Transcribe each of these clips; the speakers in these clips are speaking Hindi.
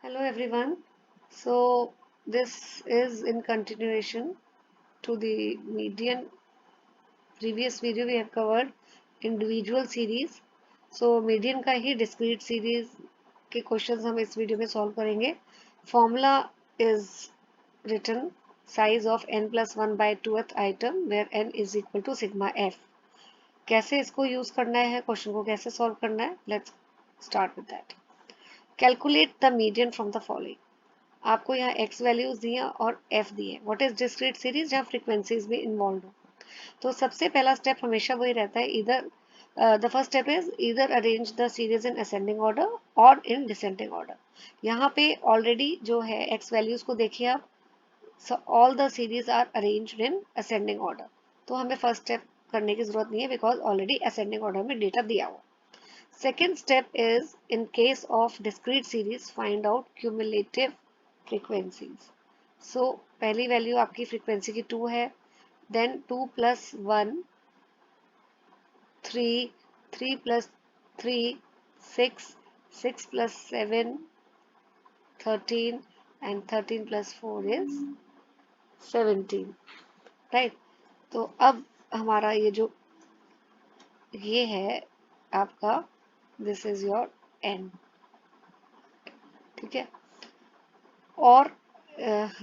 Hello everyone. So this is in continuation to the median. Previous video we have covered individual series. So median का ही discrete series के questions हम इस वीडियो में solve करेंगे. Formula is written size of n plus 1 by 2th item where n is equal to sigma f. कैसे इसको use करना है, क्वेश्चन को कैसे solve करना है, let's start with that. Calculate the median from the following. आपको यहाँ x वैल्यूज दी है और f दी है. व्हाट इज डिस्क्रीट सीरीज जहाँ फ्रीक्वेंसीज भी इन्वॉल्व हो. तो सबसे पहला स्टेप हमेशा वही रहता है, इधर द फर्स्ट स्टेप इज इधर arrange the series in ascending order और इन डिसेंडिंग ऑर्डर. यहाँ पे ऑलरेडी जो है x वैल्यूज को देखिए आप, all the series are arranged in ascending order. तो हमें फर्स्ट स्टेप करने की जरूरत नहीं है बिकॉज ऑलरेडी असेंडिंग ऑर्डर में डेटा दिया हुआ. Second step is in case of discrete series find out cumulative frequencies. So पहली वैल्यू आपकी फ्रीक्वेंसी की 2 है, then 2 plus 1 3, 3 plus 3 6, 6 plus 7 13 and 13 plus 4 is 17, right. तो अब हमारा ये है आपका, दिस इज योर n. ठीक है. और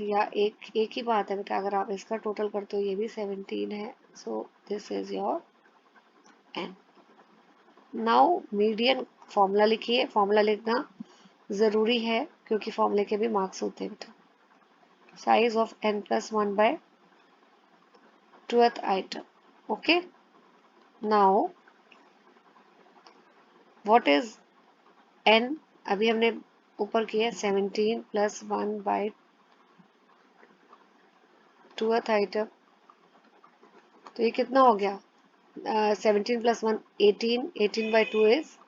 या एक ही बात है बेटा, अगर आप इसका टोटल करते हो ये भी 17 है. So this is your n. Now median formula लिखिए. फॉर्मूला लिखना जरूरी है क्योंकि फॉर्मूले के भी मार्क्स होते हैं बेटा. Size of n plus 1 by 12th item. Okay. Now what is n. अभी हमने ऊपर किया 17 plus 1 by 12th item. तो ये कितना हो गया? 17 plus 1 18, 18 by 2 is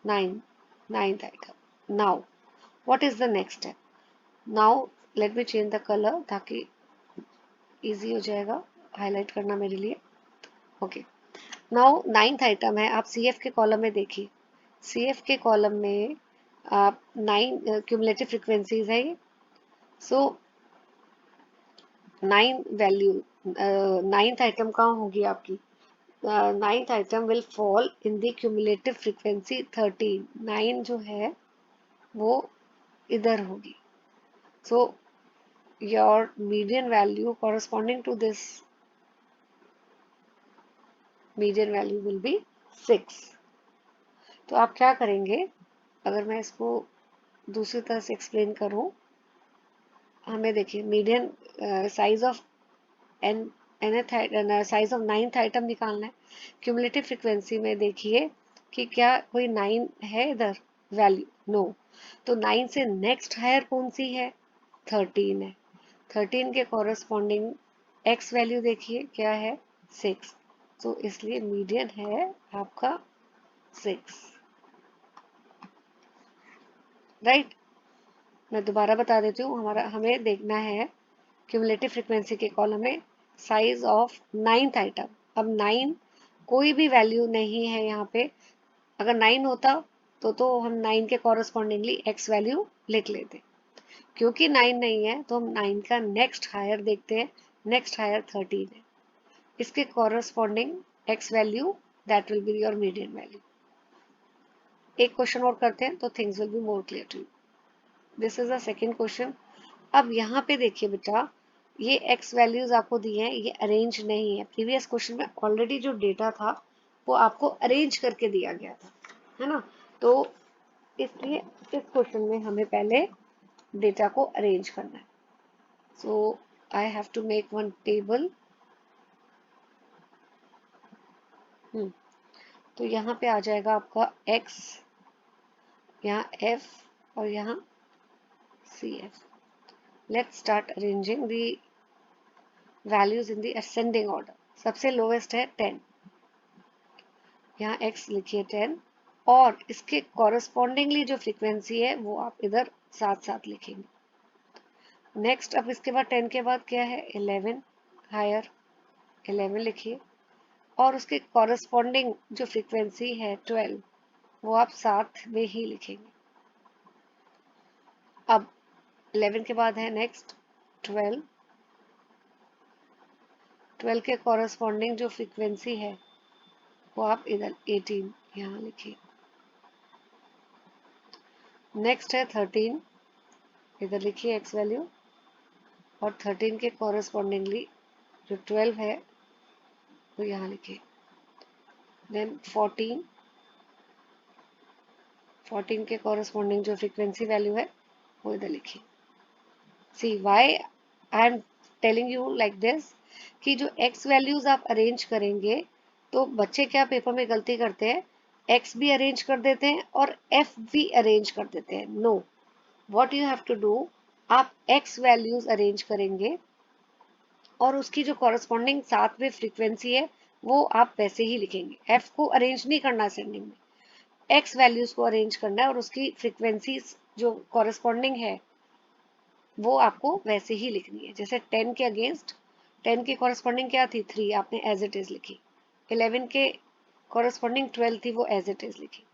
9, 9th item. Now what is the next step? Now let me change the color ताकि easy हो जाएगा हाईलाइट करना मेरे लिए. ओके. नाउ 9th आइटम है. आप CF के कॉलम में देखिए. CF के कॉलम में आप 9 क्यूमुलेटिव फ्रीक्वेंसीज है ये. सो 9 वैल्यू 9th आइटम कहाँ होगी आपकी? 9th item will fall in the cumulative frequency 13. 9 जो है वो इधर होगी. So your median value corresponding to this median value will be 6. तो आप क्या करेंगे, अगर मैं इसको दूसरी तरह से एक्सप्लेन करूं, हमें देखिए median size of n size of 9th item निकालना है. क्यूमुलेटिव फ्रीक्वेंसी में देखिए कि क्या कोई 9 है इधर वैल्यू? नो. तो 9 से नेक्स्ट हायर कौन सी है? 13 है. 13 के कॉरस्पॉन्डिंग x वैल्यू देखिए क्या है? 6. तो इसलिए मीडियन है आपका 6, राइट. मैं दोबारा बता देती हूँ. हमें देखना है क्यूमुलेटिव फ्रीक्वेंसी के कॉलम में साइज ऑफ 9th आइटम. अब 9 कोई भी वैल्यू नहीं है यहाँ पे. अगर 9 होता तो हम 9 के कॉरस्पॉन्डिंगली x वैल्यू लिख लेते. क्योंकि 9 नहीं है तो हम 9 का नेक्स्ट हायर देखते हैं. नेक्स्ट हायर 13 है. इसके corresponding x value that will be your median value. एक क्वेश्चन और करते हैं तो things will be more clear to you. This is the second question. अब यहाँ पे देखिए बेटा, ये x वैल्यूज आपको दी हैं, ये अरेंज नहीं है. प्रीवियस क्वेश्चन में ऑलरेडी जो डेटा था वो आपको अरेंज करके दिया गया था, है ना. तो इसलिए इस क्वेश्चन में हमें पहले डेटा को अरेंज करना है. So I have to make one table. तो यहाँ पे आ जाएगा आपका x, यहाँ f और यहाँ cf. Let's start arranging the values in the ascending order. सबसे लोवेस्ट है 10. यहाँ x लिखिए 10 और इसके कॉरस्पॉन्डिंगली जो फ्रीक्वेंसी है वो आप इधर साथ साथ लिखेंगे. नेक्स्ट अब इसके बाद 10 के बाद क्या है? 11 हायर. 11 लिखिए और उसके कॉरस्पॉन्डिंग जो फ्रीक्वेंसी है 12 वो आप साथ में ही लिखेंगे. अब 11 के बाद है नेक्स्ट 12। 12 के कॉरस्पॉन्डिंग जो फ्रीक्वेंसी है वो आप इधर 18 यहाँ लिखिए। नेक्स्ट है 13, इधर लिखिए एक्स वैल्यू, और 13 के कॉरस्पॉन्डिंगली जो 12 है वो यहाँ लिखिए। देन 14, 14 के कॉरस्पॉन्डिंग जो फ्रीक्वेंसी वैल्यू है वो इधर लिखिए। See why I am telling you like this कि जो एक्स वैल्यूज आप अरेंज करेंगे तो बच्चे क्या पेपर में गलती करते हैं, एक्स भी अरेंज कर देते हैं और एफ भी अरेंज कर देते हैं। No, what you have to do, आप एक्स वैल्यूज अरेंज करेंगे और उसकी जो कॉरस्पॉन्डिंग साथ में फ्रीक्वेंसी है वो आप वैसे ही लिखेंगे। एफ को अरेंज नहीं करना असेंडिंग में, एक्स वैल्यूज को अरेंज करना है और उसकी फ्रीक्वेंसी जो कॉरस्पॉन्डिंग है वो आपको वैसे ही लिखनी है। जैसे 10 के अगेंस्ट 10 की कॉरस्पॉन्डिंग क्या थी 3, आपने एज इट इज लिखी। 11 के कॉरस्पॉन्डिंग 12 थी, वो एज इट इज लिखी।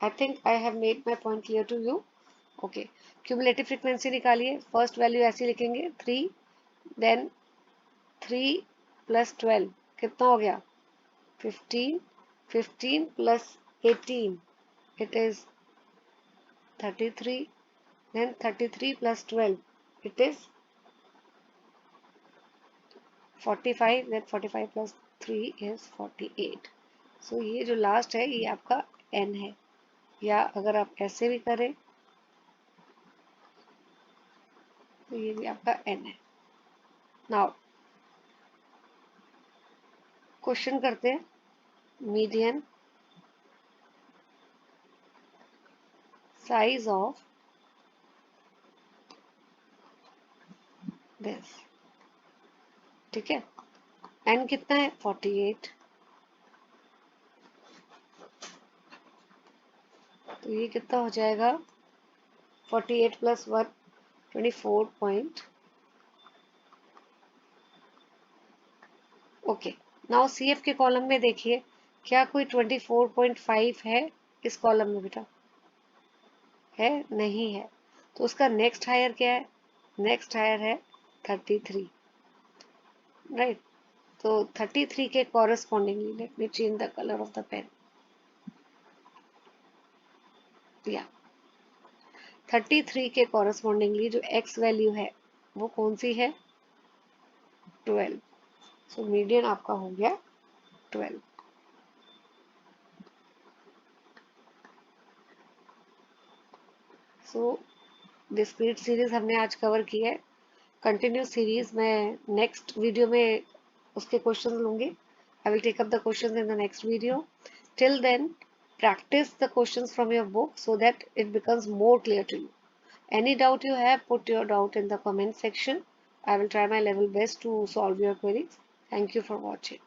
I think I have made my point clear to you. Okay, cumulative frequency निकालिए। फर्स्ट वैल्यू ऐसी लिखेंगे 3, देन 3 प्लस 12 कितना हो गया 15, 15 plus 18 it is 33, then 33 plus 12 it is 45, then 45 plus 3 is 48। so ये जो लास्ट है ये आपका n है, या अगर आप ऐसे भी करें तो ये भी आपका n है। नाउ क्वेश्चन करते हैं, मीडियन साइज ऑफ दिस, ठीक है। n कितना है 48, तो ये कितना हो जाएगा 48 plus 1 24 okay. Now C F के कॉलम में देखिए क्या कोई 24.5 है इस कॉलम में बेटा, है नहीं है, तो उसका नेक्स्ट हायर क्या है, नेक्स्ट हायर है 33, राइट। तो 33 के correspondingly let me change the colour of the pen, या 33 के कॉरस्पॉन्डिंगली जो एक्स वैल्यू है वो कौन सी है 12। सो मीडियन आपका हो गया 12। सो डिस्क्रीट सीरीज हमने आज कवर की है। कंटिन्यू सीरीज मैं नेक्स्ट वीडियो में उसके क्वेश्चन लूंगी। I will take up the questions in the next video. Till then practice the questions from your book so that it becomes more clear to you. Any doubt you have, put your doubt in the comment section. I will try my level best to solve your queries. Thank you for watching.